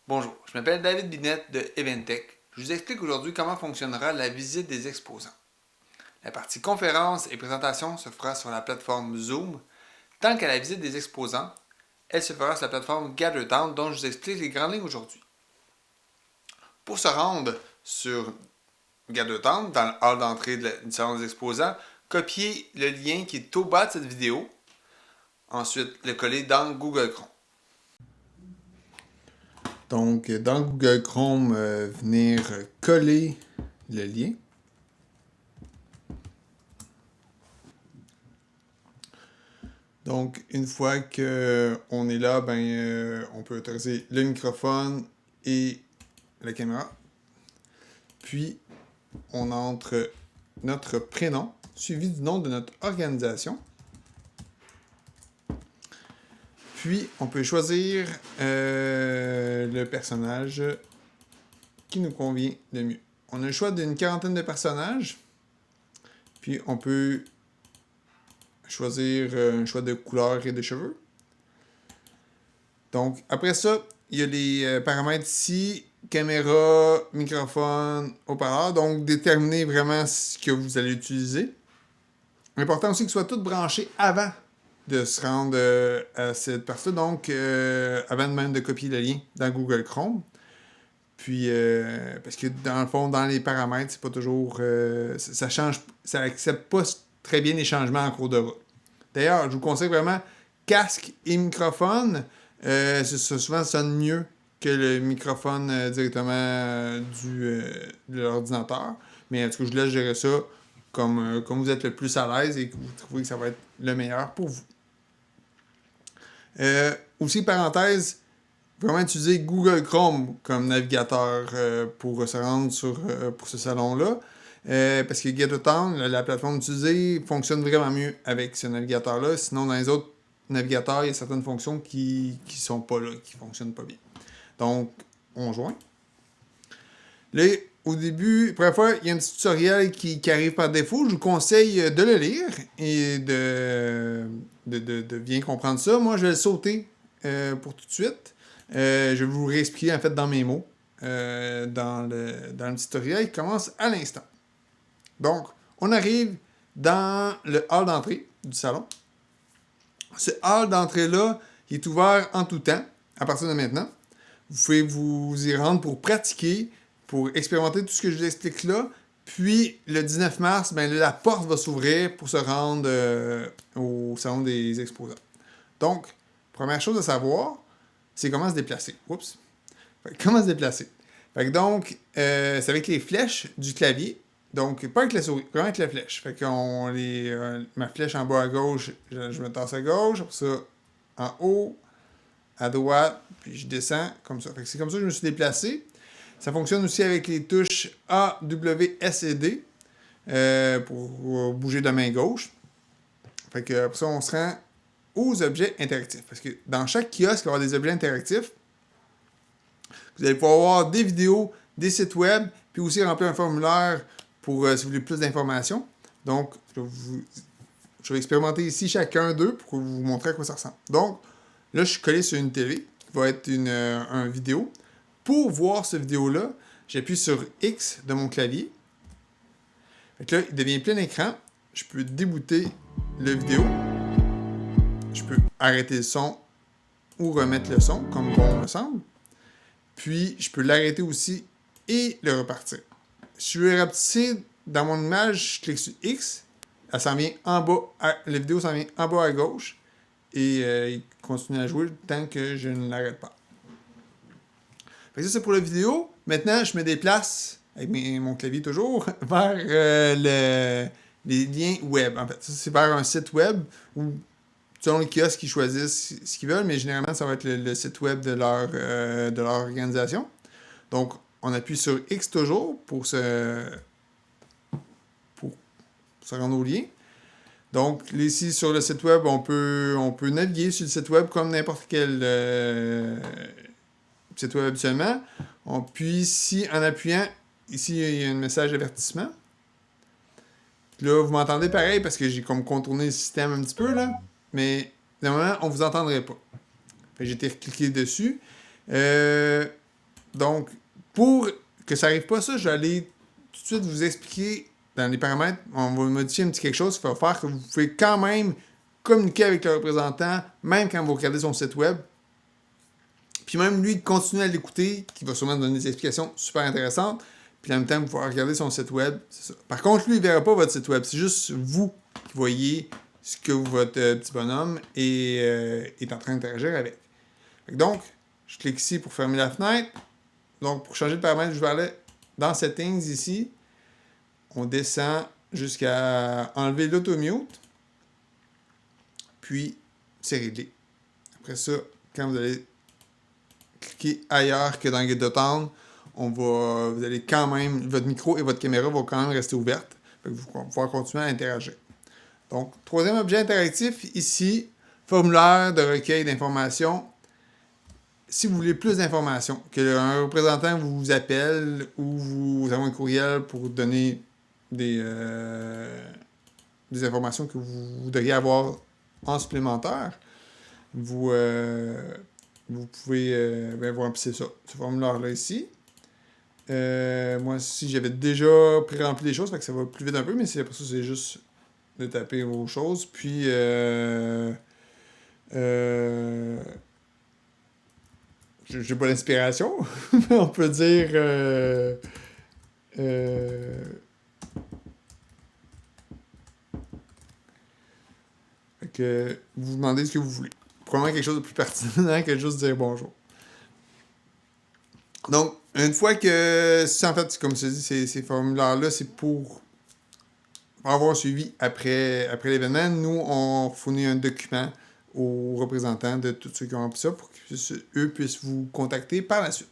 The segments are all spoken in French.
Bonjour, je m'appelle David Binette de Eventech. Je vous explique aujourd'hui comment fonctionnera la visite des exposants. La partie conférence et présentation se fera sur la plateforme Zoom, tant qu'à la visite des exposants, elle se fera sur la plateforme GatherTown dont je vous explique les grandes lignes aujourd'hui. Pour se rendre sur GatherTown, dans le hall d'entrée du salon des exposants, copiez le lien qui est au bas de cette vidéo, ensuite le coller dans Google Chrome. Donc, dans Google Chrome, venir coller le lien. Donc, une fois qu'on est là, on peut autoriser le microphone et la caméra. Puis, on entre notre prénom, suivi du nom de notre organisation. Puis, on peut choisir le personnage qui nous convient le mieux. On a le choix d'une quarantaine de personnages. Puis, on peut choisir un choix de couleur et de cheveux. Donc, après ça, il y a les paramètres ici, caméra, microphone, haut-parleur. Donc, déterminer vraiment ce que vous allez utiliser. Important aussi que ce soit tout branché avant de se rendre à cette partie-là. Donc, avant même de copier le lien dans Google Chrome. Puis, parce que dans le fond, dans les paramètres, c'est pas toujours... ça change, ça accepte pas très bien les changements en cours de route. D'ailleurs, je vous conseille vraiment casque et microphone. Souvent, ça sonne mieux que le microphone directement de l'ordinateur. Mais en tout cas, je vous laisse gérer ça comme vous êtes le plus à l'aise et que vous trouvez que ça va être le meilleur pour vous. Aussi, parenthèse, vraiment utiliser Google Chrome comme navigateur pour se rendre pour ce salon-là. Parce que GatherTown, la plateforme utilisée, fonctionne vraiment mieux avec ce navigateur-là. Sinon, dans les autres navigateurs, il y a certaines fonctions qui sont pas là, qui fonctionnent pas bien. Donc, on joint. Là, au début, première fois, il y a un petit tutoriel qui arrive par défaut. Je vous conseille de le lire et de bien comprendre ça. Moi, je vais le sauter pour tout de suite. Je vais vous réexpliquer en fait dans mes mots dans le petit tutoriel qui commence à l'instant. Donc, on arrive dans le hall d'entrée du salon. Ce hall d'entrée-là, il est ouvert en tout temps, à partir de maintenant. Vous pouvez vous y rendre pour pratiquer, pour expérimenter tout ce que je vous explique là. Puis, le 19 mars, la porte va s'ouvrir pour se rendre au salon des exposants. Donc, première chose à savoir, c'est comment se déplacer. Oups. Comment se déplacer? Donc, c'est avec les flèches du clavier. Donc, pas avec la souris, vraiment avec la flèche. Ma flèche en bas à gauche, je me tasse à gauche. Après ça, en haut, à droite, puis je descends comme ça. C'est comme ça que je me suis déplacé. Ça fonctionne aussi avec les touches A, W, S et D pour bouger de main gauche. Après ça, on se rend aux objets interactifs. Parce que dans chaque kiosque, il va y avoir des objets interactifs. Vous allez pouvoir voir des vidéos, des sites web, puis aussi remplir un formulaire pour si vous voulez plus d'informations. Donc, je vais expérimenter ici chacun d'eux pour vous montrer à quoi ça ressemble. Donc, là, je suis collé sur une télé qui va être une vidéo. Pour voir cette vidéo-là, j'appuie sur X de mon clavier. Là, il devient plein écran. Je peux débooter la vidéo. Je peux arrêter le son ou remettre le son, comme bon me semble. Puis, je peux l'arrêter aussi et le repartir. Si je veux rapetisser dans mon image, je clique sur X. Elle s'en vient en bas. La vidéo s'en vient en bas à gauche. Et il continue à jouer tant que je ne l'arrête pas. Ça, c'est pour la vidéo. Maintenant, je me déplace, avec mon clavier toujours, vers les liens web. En fait, ça, c'est vers un site web où, selon les kiosques, ils choisissent ce qu'ils veulent, mais généralement, ça va être le site web de leur organisation. Donc, on appuie sur X toujours pour se rendre au lien. Donc, ici, sur le site web, on peut naviguer sur le site web comme n'importe quel site web habituellement. Puis ici, en appuyant, ici, il y a un message d'avertissement. Là, vous m'entendez pareil parce que j'ai comme contourné le système un petit peu, là. Mais, normalement, on ne vous entendrait pas. J'ai été cliqué dessus. Donc, pour que ça n'arrive pas ça, je vais aller tout de suite vous expliquer dans les paramètres, on va modifier un petit quelque chose qui va faire que vous pouvez quand même communiquer avec le représentant, même quand vous regardez son site web. Puis même lui, continuer à l'écouter, qui va sûrement donner des explications super intéressantes. Puis en même temps, vous pouvez regarder son site web. C'est ça. Par contre, lui, il ne verra pas votre site web. C'est juste vous qui voyez ce que votre petit bonhomme est en train d'interagir avec. Donc, je clique ici pour fermer la fenêtre. Donc, pour changer de paramètre, je vais aller dans Settings ici. On descend jusqu'à enlever l'automute. Puis, c'est réglé. Après ça, quand vous allez cliquer ailleurs que dans GetTheTown, vous allez quand même, votre micro et votre caméra vont quand même rester ouvertes. Vous allez pouvoir continuer à interagir. Donc, troisième objet interactif, ici, formulaire de recueil d'informations. Si vous voulez plus d'informations, qu'un représentant vous appelle ou vous avez un courriel pour donner des informations que vous voudriez avoir en supplémentaire, vous pouvez voir, c'est ça, ce formulaire-là ici. Moi, ici, j'avais déjà pré-rempli des choses, fait que ça va plus vite un peu, mais pour ça, c'est juste de taper vos choses. Puis, j'ai pas d'inspiration, mais on peut dire que vous demandez ce que vous voulez. Probablement quelque chose de plus pertinent que juste dire bonjour. Donc, une fois que, en fait, comme je te dis, ces formulaires-là, c'est pour avoir un suivi après l'événement. Nous, on fournit un document aux représentants de tous ceux qui ont rempli ça pour qu'eux puissent vous contacter par la suite.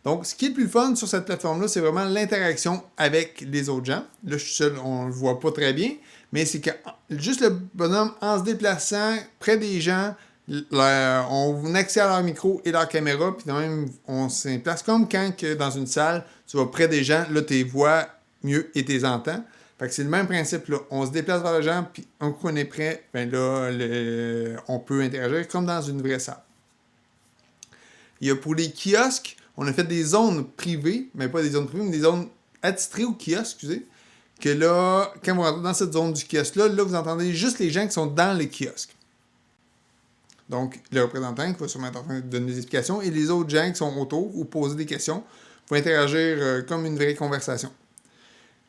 Donc, ce qui est le plus fun sur cette plateforme-là, c'est vraiment l'interaction avec les autres gens. Là, je suis seul, on ne le voit pas très bien, mais c'est que juste le bonhomme, en se déplaçant près des gens, on accède à leur micro et leur caméra, puis même, on s'implace comme quand que dans une salle, tu vas près des gens, là, tu les vois mieux et tu les entends. Fait que c'est le même principe, là. On se déplace vers les gens, puis un coup on est prêt, ben là, on peut interagir comme dans une vraie salle. Il y a pour les kiosques, on a fait des zones privées, mais pas des zones privées, mais des zones attitrées au kiosque, excusez. Que là, quand vous rentrez dans cette zone du kiosque-là, là, vous entendez juste les gens qui sont dans le kiosque. Donc, le représentant qui va sûrement être en train de donner des explications et les autres gens qui sont autour ou poser des questions vont interagir comme une vraie conversation.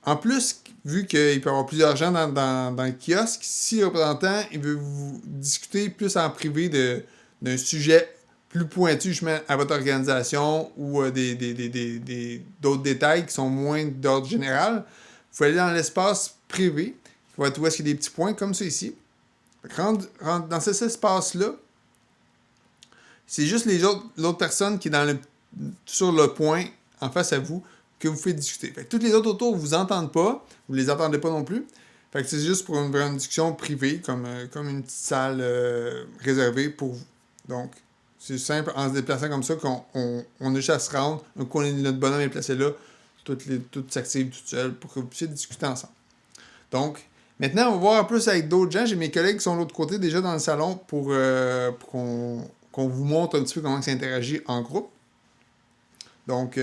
En plus, vu qu'il peut y avoir plusieurs gens dans le kiosque, si le représentant il veut vous discuter plus en privé d'un sujet plus pointu justement à votre organisation ou d'autres détails qui sont moins d'ordre général, vous pouvez aller dans l'espace privé, qui va être où est-ce qu'il y a des petits points comme ça ici. Rentre dans cet espace-là, c'est juste l'autre personne qui est sur le point en face à vous que vous faites discuter. Fait que toutes les autres autour ne vous entendent pas, vous ne les entendez pas non plus. Fait que c'est juste pour une discussion privée, comme une petite salle réservée pour vous. Donc, c'est simple, en se déplaçant comme ça, qu'on a juste à se rendre, notre bonhomme est placé là, tout s'active tout seul pour que vous puissiez discuter ensemble. Donc, maintenant, on va voir un peu avec d'autres gens. J'ai mes collègues qui sont de l'autre côté déjà dans le salon pour qu'on vous montre un petit peu comment ça interagit en groupe. Donc,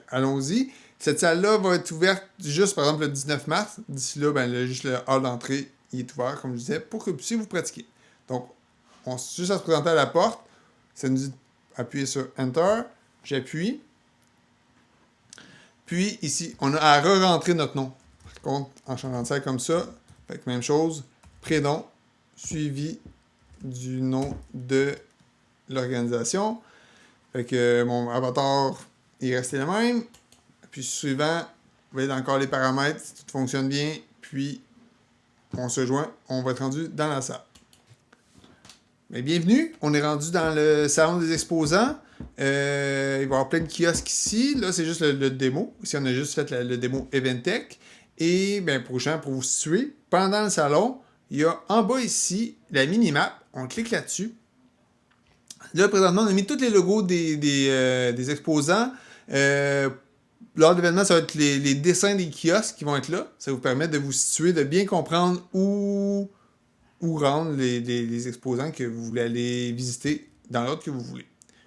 allons-y. Cette salle-là va être ouverte juste, par exemple, le 19 mars. D'ici là, juste le hall d'entrée il est ouvert, comme je disais, pour que vous puissiez vous pratiquer. Donc, on a juste à se présenter à la porte. Ça nous dit d'appuyer sur Enter. J'appuie. Puis, ici, on a à re-rentrer notre nom. Par contre, en changeant de salle comme ça, fait que même chose, prénom, suivi du nom de l'organisation. Fait que mon avatar est resté le même. Puis suivant, vous voyez encore les paramètres, si tout fonctionne bien, puis on se joint, on va être rendu dans la salle. Mais bienvenue, on est rendu dans le salon des exposants. Il va y avoir plein de kiosques ici. Là, c'est juste le démo. Ici, on a juste fait le démo Eventech. Et pour vous situer, pendant le salon, il y a en bas ici la minimap. On clique là-dessus. Là, présentement, on a mis tous les logos des exposants. Lors de l'événement, ça va être les dessins des kiosques qui vont être là. Ça vous permet de vous situer, de bien comprendre où rendre les exposants que vous voulez aller visiter dans l'ordre que vous voulez.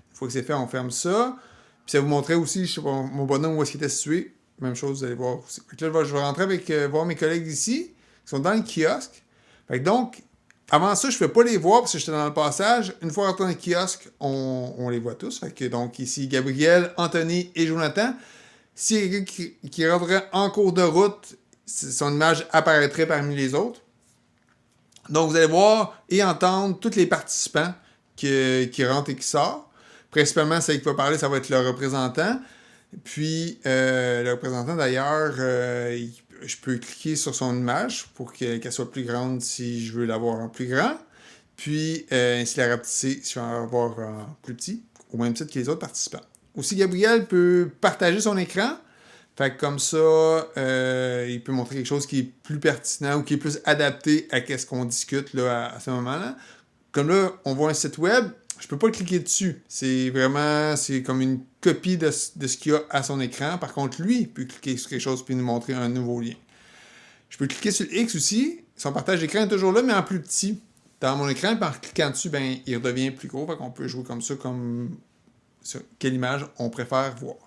Une fois que c'est fait, on ferme ça. Puis Puis ça vous montrait aussi, je sais pas, mon bonhomme où est-ce qu'il était situé. Même chose, vous allez voir aussi. Fait que là, je vais rentrer avec voir mes collègues ici, qui sont dans le kiosque. Fait que donc, avant ça, je ne peux pas les voir parce que j'étais dans le passage. Une fois rentré dans le kiosque, on les voit tous. Fait que donc, ici, Gabriel, Anthony et Jonathan. S'il y a quelqu'un qui rentrerait en cours de route, son image apparaîtrait parmi les autres. Donc, vous allez voir et entendre tous les participants qui rentrent et qui sortent. Principalement, celui qui va parler, ça va être le représentant. Puis, le représentant, d'ailleurs, je peux cliquer sur son image pour qu'elle soit plus grande si je veux l'avoir en plus grand. Puis, ainsi la rapetisser si je veux l'avoir en plus petit, au même titre que les autres participants. Aussi, Gabriel peut partager son écran. Fait que comme ça, il peut montrer quelque chose qui est plus pertinent ou qui est plus adapté à ce qu'on discute là, à ce moment-là. Comme là, on voit un site web, je peux pas cliquer dessus. C'est comme une copie de ce qu'il y a à son écran. Par contre, lui, il peut cliquer sur quelque chose puis nous montrer un nouveau lien. Je peux cliquer sur X aussi. Son partage d'écran est toujours là, mais en plus petit. Dans mon écran, puis en cliquant dessus, ben, il redevient plus gros. Fait qu'on peut jouer comme ça, comme sur quelle image on préfère voir.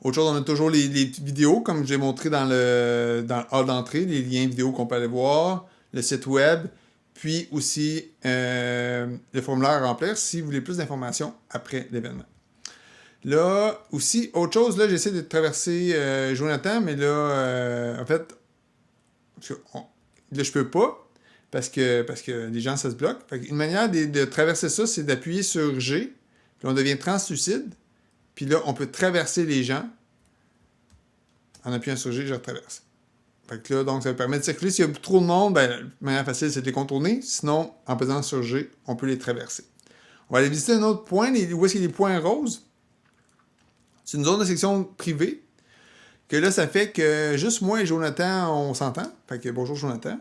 Autre chose, on a toujours les vidéos, comme j'ai montré dans le hall d'entrée, les liens vidéo qu'on peut aller voir, le site web, puis aussi le formulaire à remplir si vous voulez plus d'informations après l'événement. Là, aussi, autre chose, là, j'essaie de traverser Jonathan, mais là, en fait, là, je peux pas, parce que les gens, ça se bloque. Une manière de traverser ça, c'est d'appuyer sur G, puis on devient translucide, puis là, on peut traverser les gens. En appuyant sur G, je traverse. Fait que là, donc, ça permet de circuler. S'il y a trop de monde, ben, la manière facile, c'est de les contourner. Sinon, en pesant sur G, on peut les traverser. On va aller visiter un autre point. Où est-ce qu'il y a les points roses? C'est une zone de section privée. Que là, ça fait que juste moi et Jonathan, on s'entend. Fait que bonjour, Jonathan.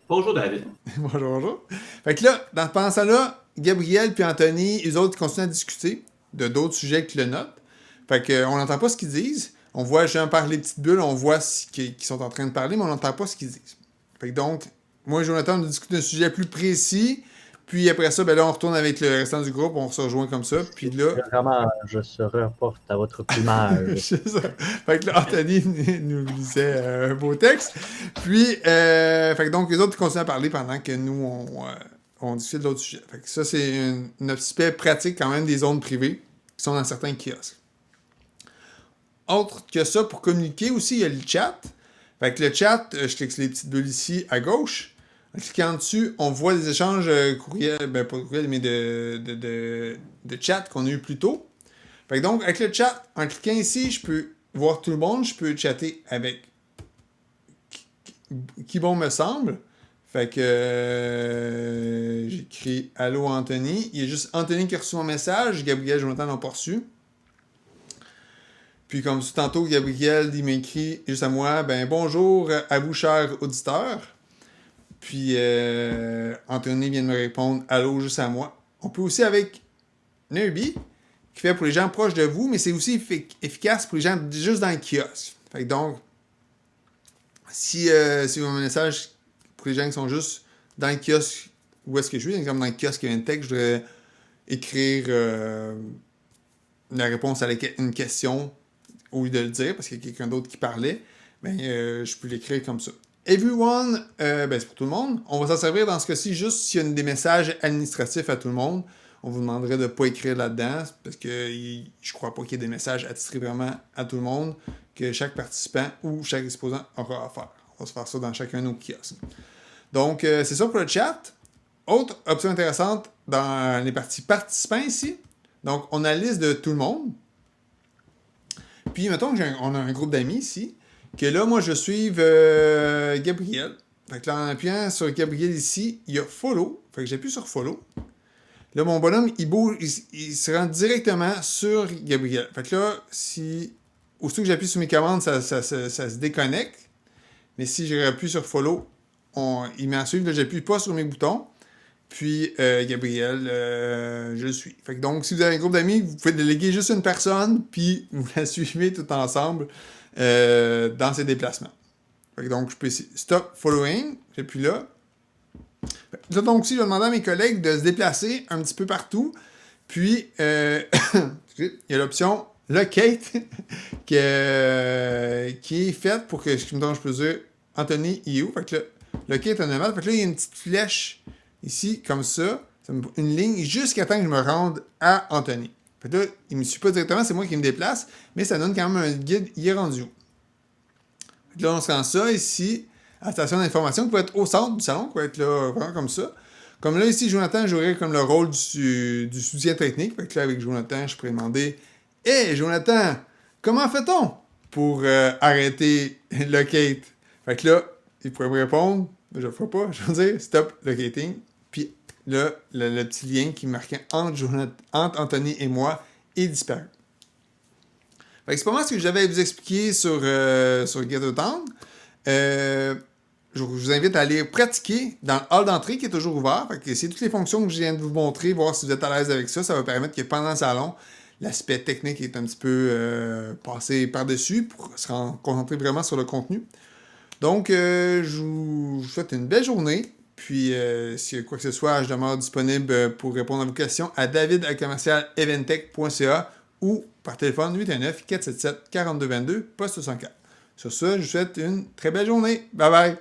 Bonjour David. bonjour. Fait que là, pendant ça là, Gabriel puis Anthony, eux autres, continuent à discuter de d'autres sujets que le nôtre. Fait qu'on n'entend pas ce qu'ils disent. On voit, par les petites bulles, on voit qu'ils sont en train de parler, mais on n'entend pas ce qu'ils disent. Fait que donc, moi et Jonathan, on discute d'un sujet plus précis. Puis après ça, ben là, on retourne avec le restant du groupe, on se rejoint comme ça. Puis là. Vraiment, je se reporte à votre plumage. C'est ça. Fait que là, Anthony nous lisait un beau texte. Puis, fait que donc, les autres continuent à parler pendant que nous, on discute d'autres sujets. Fait que ça, c'est un aspect pratique quand même des zones privées qui sont dans certains kiosques. Autre que ça, pour communiquer aussi, il y a le chat. Fait que le chat, je clique sur les petites bulles ici à gauche. En cliquant dessus, on voit des échanges courriels, ben pas de courriel, mais de chat qu'on a eu plus tôt. Fait que donc, avec le chat, en cliquant ici, je peux voir tout le monde, je peux chatter avec qui bon me semble. Fait que j'écris Allô Anthony. Il y a juste Anthony qui a reçu mon message, Gabriel et Jonathan l'ont pas reçu. Puis comme tantôt, Gabriel, il m'écrit juste à moi, ben bonjour à vous, chers auditeurs. Puis Anthony vient de me répondre allô juste à moi. On peut aussi avec Nerby, qui fait pour les gens proches de vous, mais c'est aussi efficace pour les gens juste dans le kiosque. Fait que donc, si vous avez un message pour les gens qui sont juste dans le kiosque, où est-ce que je suis, exemple dans le kiosque, il y a un texte, je voudrais écrire la réponse à une question au lieu de le dire, parce qu'il y a quelqu'un d'autre qui parlait, ben, je peux l'écrire comme ça. Everyone, ben, c'est pour tout le monde. On va s'en servir dans ce cas-ci juste s'il y a des messages administratifs à tout le monde. On vous demanderait de ne pas écrire là-dedans, parce que je crois pas qu'il y ait des messages attitrés vraiment à tout le monde, que chaque participant ou chaque exposant aura à faire. On va se faire ça dans chacun de nos kiosques. Donc, c'est ça pour le chat. Autre option intéressante dans les parties participants ici. Donc, on a la liste de tout le monde. Puis, mettons qu'on a un groupe d'amis ici, que là, moi, je suive Gabriel. Fait que là, en appuyant sur Gabriel ici, il y a Follow. Fait que j'appuie sur Follow. Là, mon bonhomme, il bouge, il se rend directement sur Gabriel. Fait que là, aussitôt que j'appuie sur mes commandes, ça se déconnecte. Mais si j'appuie sur Follow, il m'en suit. Là, j'appuie pas sur mes boutons. Puis, Gabriel, je le suis. Fait que donc, si vous avez un groupe d'amis, vous pouvez déléguer juste une personne, puis vous la suivez tout ensemble dans ses déplacements. Fait que donc, je peux essayer Stop Following. J'appuie là. Donc, aussi, je vais demander à mes collègues de se déplacer un petit peu partout. Puis, il y a l'option Locate qui est faite pour que je peux dire Anthony est où. Fait que là, Locate un nomade. Fait que là, il y a une petite flèche ici, comme ça, une ligne, jusqu'à temps que je me rende à Anthony. Fait que là, il ne me suit pas directement, c'est moi qui me déplace, mais ça donne quand même un guide, il est rendu où. Fait que là, on se rend ça ici, à la station d'information, qui peut être au centre du salon, qui peut être là, vraiment comme ça. Comme là, ici, Jonathan jouerait comme le rôle du soutien technique. Fait que là, avec Jonathan, je pourrais demander « Hey, Jonathan, comment fait-on pour arrêter Locate? » Fait que là, il pourrait me répondre, je le ferai pas, je vais dire « Stop Locating ». Puis là, le petit lien qui marquait entre Anthony et moi est disparu. Fait que c'est pas mal ce que j'avais à vous expliquer sur GetAtown. Je vous invite à aller pratiquer dans le hall d'entrée qui est toujours ouvert. Fait que c'est toutes les fonctions que je viens de vous montrer, voir si vous êtes à l'aise avec ça. Ça va permettre que pendant le salon, l'aspect technique est un petit peu passé par-dessus pour se concentrer vraiment sur le contenu. Donc, je vous souhaite une belle journée. Puis, s'il y a quoi que ce soit, je demeure disponible pour répondre à vos questions à david@eventech.ca ou par téléphone 819-477-4222, poste 64. Sur ce, je vous souhaite une très belle journée. Bye bye!